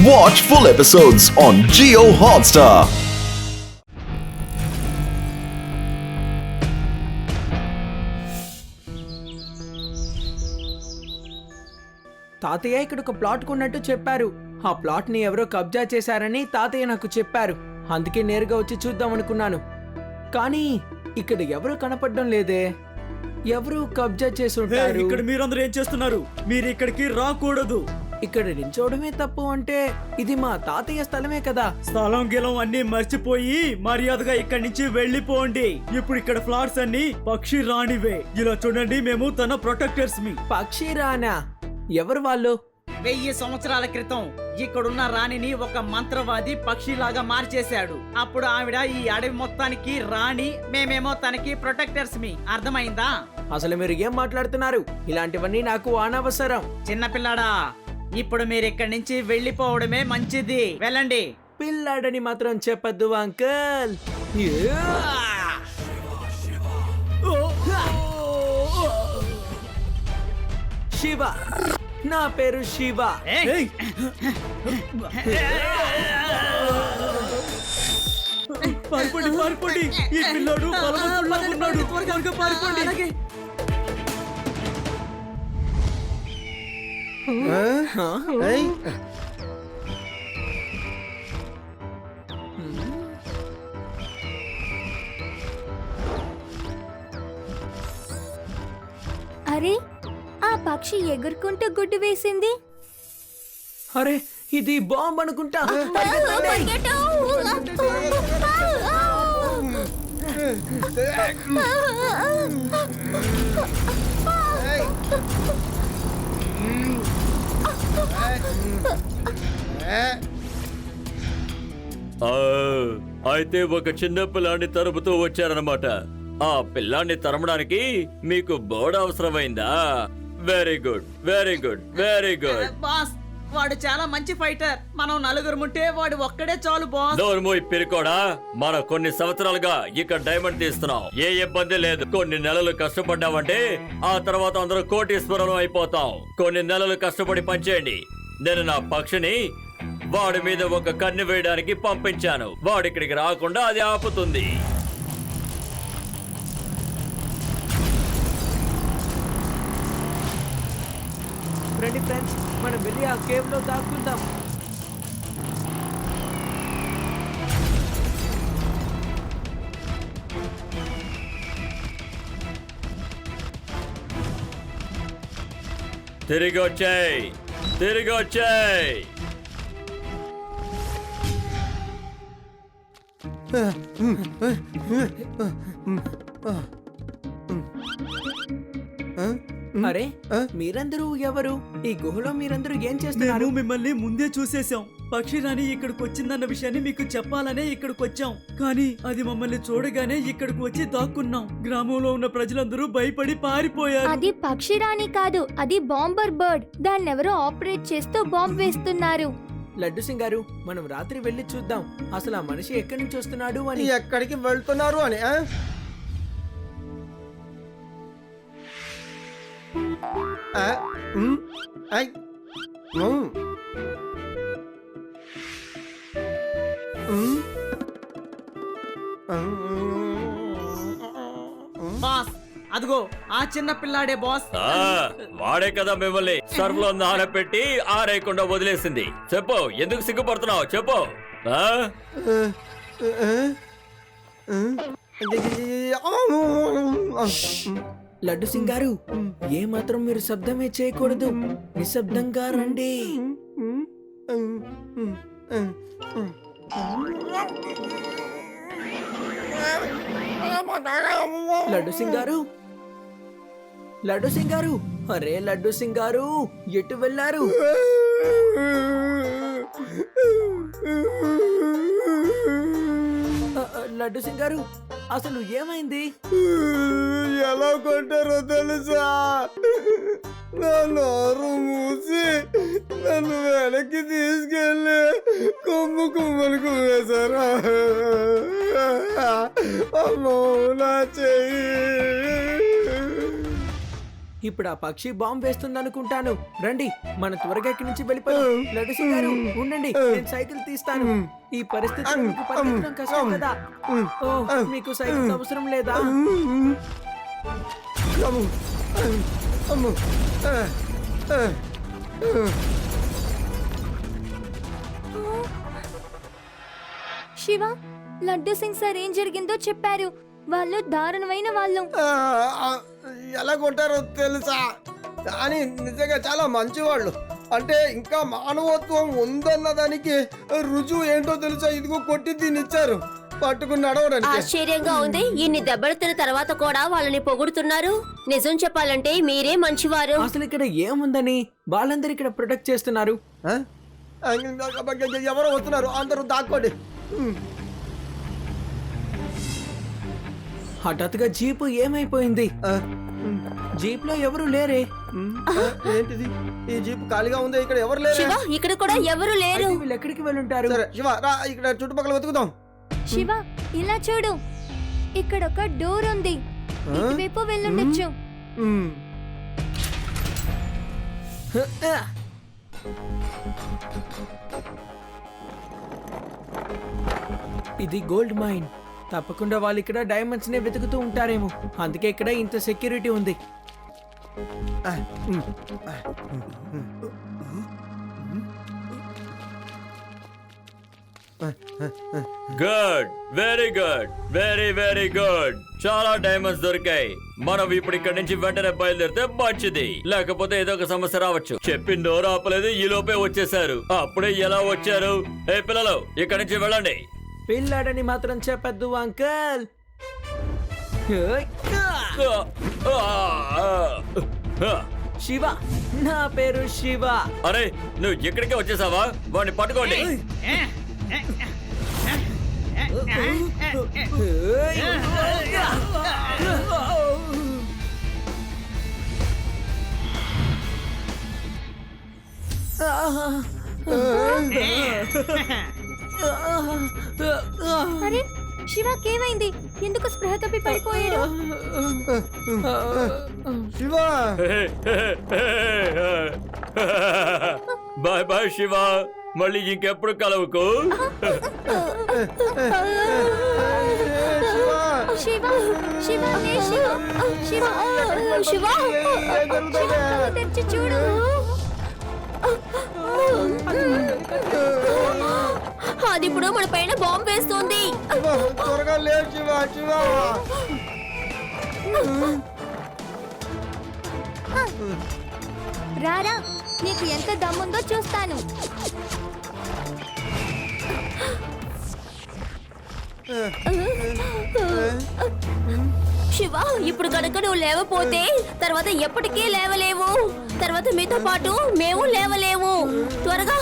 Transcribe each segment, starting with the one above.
Watch full episodes on Jio Hotstar. తాతయ్య ఇక్కడ ఒక ప్లాట్ కొన్నట్టు చెప్పారు. ఆ ప్లాట్ ని ఎవరో కబ్జా చేశారని తాతయ్య నాకు చెప్పారు. అందుకే నేరుగా వచ్చి చూద్దాం అనుకున్నాను. కానీ ఇక్కడ ఎవరు కనపడడం లేదే. ఎవరు కబ్జా చేసి ఉంటారు? ఇక్కడ మీరందరూ ఏం చేస్తున్నారు? మీరు ఇక్కడికి రాకూడదు. ఇక్కడ నించోవడమే తప్పు అంటే ఇది మా తాతయ్య స్థలమే కదా. స్థలం గిలం అన్ని మర్చిపోయి మర్యాదగా ఇక్కడి నుంచి వెళ్ళిపోండి. ఇప్పుడు ఇక్కడ ఫ్లాట్స్ అన్ని పక్షి రాణివే. ఇలా చూడండి, మేము తన ప్రొటెక్టర్స్ మీ. పక్షి రానా? ఎవరు వాళ్ళు? 1000 సంవత్సరాల క్రితం ఇక్కడున్న రాణిని ఒక మంత్రవాది పక్షిలాగా మార్చేశాడు. అప్పుడు ఆవిడ ఈ అడవి మొత్తానికి రాణి, మేమేమో తనకి ప్రొటెక్టర్స్ మీ. అర్థమైందా? అసలు మీరు ఏం మాట్లాడుతున్నారు? ఇలాంటివన్నీ నాకు అనవసరం. చిన్నపిల్లాడా, ఇప్పుడు మీరు ఇక్కడి నుంచి వెళ్ళిపోవడమే మంచిది. వెళ్ళండి. పిల్లాడని మాత్రం చెప్పద్దు అంకల్. శివ, నా పేరు శివ. పారిపోండి, పారిపోండి. ఈ పిల్లాడు బలవంతుడిలా ఉన్నాడు. త్వరగా పారిపోండి. అరే, ఆ పక్షి ఎగురుకుంటూ గుడ్డు వేసింది. అరే, ఇది బాంబ్ అనుకుంటా. అయితే ఒక చిన్న పిల్లాన్ని తరుముతూ వచ్చారనమాట. ఆ పిల్లాన్ని తరమడానికి మీకు బోర్డు అవసరమైందా? Very good, very good, very good. Boss, వాడు చాలా మంచి ఫైటర్. మనం 4 ఉంటే వాడు ఒక్కడే చాలు బాస్. నోర్మోయ్ పిరికోడా, మనం కొన్ని సంవత్సరాలుగా ఇక్కడ డైమండ్ తీస్తున్నాం. ఏ ఇబ్బంది లేదు. కొన్ని నెలలు కష్టపడ్డామంటే ఆ తర్వాత అందరూ కోటీశ్వరులం అయిపోతాం. కొన్ని నెలలు కష్టపడి పనిచేయండి. నేను నా పక్షిని వాడి మీద ఒక కన్ను వేయడానికి పంపించాను. వాడు ఇక్కడికి రాకుండా అది ఆపుతుంది. రండి ఫ్రెండ్స్, మనం వెళ్ళి ఆ కేవ్ లో దాక్కుందాం. తిరిగి వచ్చాయి, తిరిగి వచ్చాయి. అరే, మీరందరూ ఎవరు? ఈ గుహలో మీరందరూ ఏం చేస్తున్నారు? మేము మిమ్మల్ని ముందే చూసేశాం. పక్షి రాణి ఇక్కడికి వచ్చిందన్న విషయాన్ని మీకు చెప్పాలనే ఇక్కడికి వచ్చాం. కానీ అది మమ్మల్ని చూడగానే ఇక్కడికి వచ్చి దాక్కున్నాం. గ్రామంలో ఉన్న ప్రజలందరూ భయపడి పారిపోయారు. అది పక్షి రాణి కాదు, అది బాంబర్ బర్డ్. దాన్నెవరో ఆపరేట్ చేస్తూ బాంబ్ వేస్తున్నారు. లడ్డు సింగ్ గారు, మనం రాత్రి వెళ్ళి చూద్దాం అసలు ఆ మనిషి ఎక్కడి నుంచి వస్తున్నాడు అని. ఎక్కడికి వెళ్తున్నారు అని. బాస్, అదిగో ఆ చిన్న పిల్లాడే బాస్. వాడే కదా మిమ్మల్ని సర్వ్ లో నానపెట్టి ఆరేయకుండా వదిలేసింది. చెప్పు, ఎందుకు సిగ్గుపడుతున్నావు? చెప్పు. లడ్డు సింగ్ గారు, ఏ మాత్రం మీరు శబ్దమే చేయకూడదు. నిశ్శబ్దంగా రండి. లడ్డు సింగ్ గారు, లడ్డు సింగ్ గారు, అరే లడ్డు సింగ్ గారు, ఎటు వెళ్ళారు? లడ్డు సింగ్ గారు, అసలు ఏమైంది? ఎలా కొట్టారో తెలుసా? నా నోరు మూసి నన్ను వెనక్కి తీసుకెళ్ళి కొమ్మలు కుమ్మేశారా? అమ్మో, నా చెయ్యి. ఇప్పుడు ఆ పక్షి బాంబు వేస్తుంది అనుకుంటాను. రండి మనం త్వరగా ఇక్కడి నుంచి వెళ్ళిపోయాం. లడ్డు గారు ఉండండి, నేను సైకిల్ తీస్తాను. ఈ పరిస్థితి మీకు పరిగెత్తడం కష్టం కదా. ఓ, మీకు సైకిల్ అవసరం లేదా? అమ్ము. అమ్ము. శివ, లడ్డు సింగ్ సార్ ఏం జరిగిందో చెప్పారు. వాళ్ళు దారుణమైన వాళ్ళు. ఎలా కొంటారో తెలుసా, కానీ నిజంగా చాలా మంచివాళ్ళు. అంటే ఇంకా మానవత్వం ఉందన్న దానికి రుజువు ఏంటో తెలుసా, ఇదిగో కొట్టి దీన్ని ఇచ్చారు పట్టుకుని నడవడానికి. ఆశ్చర్యంగా ఉంది. ఇన్ని దెబ్బలు తిన్న తర్వాత కూడా వాళ్ళని పొగుడుతున్నారు. నిజం చెప్పాలంటే మీరే మంచివారు. అసలు ఇక్కడ ఏముందని వాళ్ళందరూ ఇక్కడ ప్రొటెక్ట్ చేస్తున్నారు? ఆ? ఎవరో వస్తున్నారు, అందరూ దాక్కోండి. హఠాత్తుగా జీపు ఏమైపోయింది? జీప్ లో ఎవరు లేరే. ఏంటిది, ఈ జీప్ ఖాళీగా ఉంది, ఇక్కడ ఎవరు లేరు. శివ, ఇక్కడ కూడా ఎవరు లేరు. అయితే వీళ్ళు ఎక్కడికి వెళ్ళుంటారు? సరే శివ రా, ఇక్కడ చుట్టుపక్కల వెతుకుదాం. శివ, ఇలా చూడు, ఇక్కడ ఒక డోర్ ఉంది. ఇటువైపు వెళ్ళుండొచ్చు. ఇది గోల్డ్ మైన్. తప్పకుండా వాళ్ళు ఇక్కడ డైమండ్స్ నే వెతుకుతూ ఉంటారేమో, అందుకే ఇక్కడ ఇంత సెక్యూరిటీ ఉంది. Good, very good, very very good. చాలా డైమండ్స్ దొరికాయి. మనం ఇప్పుడు ఇక్కడ నుంచి వెంటనే బయలుదేరితే మంచిది, లేకపోతే ఏదో ఒక సమస్య రావచ్చు. చెప్పి నోరు ఆపలేదు, ఈ లోపే వచ్చేసారు. అప్పుడే ఎలా వచ్చారు? ఏ పిల్లలు, ఇక్కడ నుంచి వెళ్ళండి. పిల్లాడని మాత్రం చెప్పద్దు అంకల్. శివ, నా పేరు శివ. అరే, నువ్వు ఇక్కడికే వచ్చేసావా? వాడిని పట్టుకోండి. అరే శివకేమైంది? ఎందుకు స్పృహ తప్పి పడిపోయాడు? శివ, బాయ్ బాయ్ శివ, మళ్ళీ ఇంకెప్పుడు కలవకు. శివ, శివ, నే శివ, శివ, శివ, శివ, తెరిచి చూడు. అది ఇప్పుడు మన పైన బాంబు వేస్తుంది. త్వరగా లేదు శివ. శివ, రారా, నీకు ఎంత దమ్ముందో చూస్తాను. శివ, ఇప్పుడు కనుక నువ్వు లేవపోతే తర్వాత ఎప్పటికీ లేవలేవు. తర్వాత మీతో పాటు మేము లేవలేము. త్వరగా.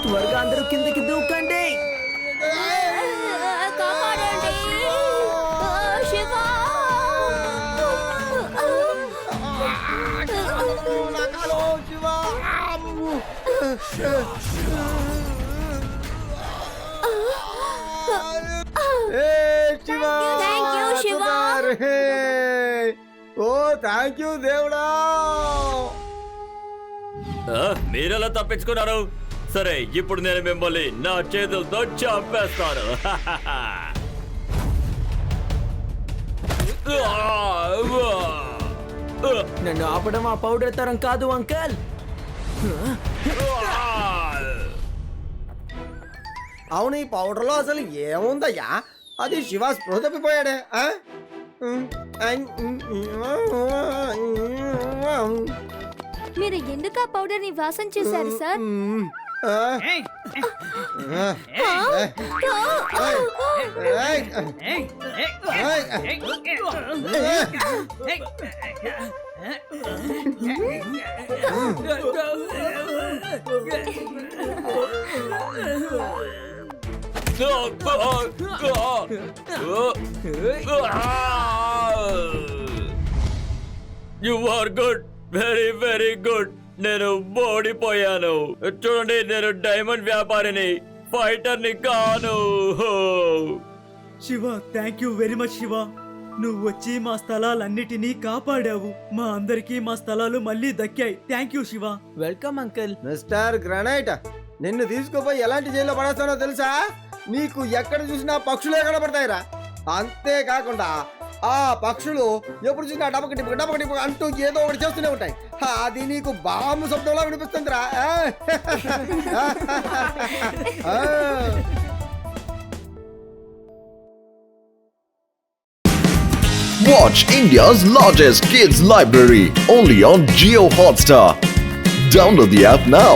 త్వరగా అందరూ కిందకి దూకండి. కాపాడండి శివ. శివ. Thank you, Shiva. ఓ థ్యాంక్ యూ దేవుడా. మీరెలా తప్పించుకున్నారు? సరే, ఇప్పుడు నేను మిమ్మల్ని నా చేతులతో చంపేస్తాను. నన్ను ఆపడం ఆ పౌడర్ తరం కాదు అంకల్. అవును, ఈ పౌడర్లో అసలు ఏముందయ్యా? అది శివ స్పృహ తప్పిపోయాడే. మీరు ఎందుకు ఆ పౌడర్ ని వాసన చూశారు sir? You are good, very very good. నేను ఓడిపోయాను. చూడండి, నేను డైమండ్ వ్యాపారిని, ఫైటర్ని కాను. Shiva, thank you very much Shiva. నువ్వు వచ్చి మా స్థలాలన్నిటినీ కాపాడావు. మా అందరికీ మా స్థలాలు మళ్ళీ దక్కాయి. Thank you Shiva. Welcome uncle. Mister granite, నిన్ను తీసుకుపోయి ఎలాంటి జైల్లో పడేస్తానో తెలుసా? నీకు ఎక్కడ చూసినా పక్షులే కనబడతాయిరా. అంతేకాకుండా ఆ పక్షులు ఎప్పుడు చూసినా డబక టిప్పు అంటూ ఏదో ఒకటి చేస్తూనే ఉంటాయి. అది నీకు bomb శబ్దంలా వినిపిస్తుందిరా. Watch India's largest kids library only on Geo Hotstar. Download the app now.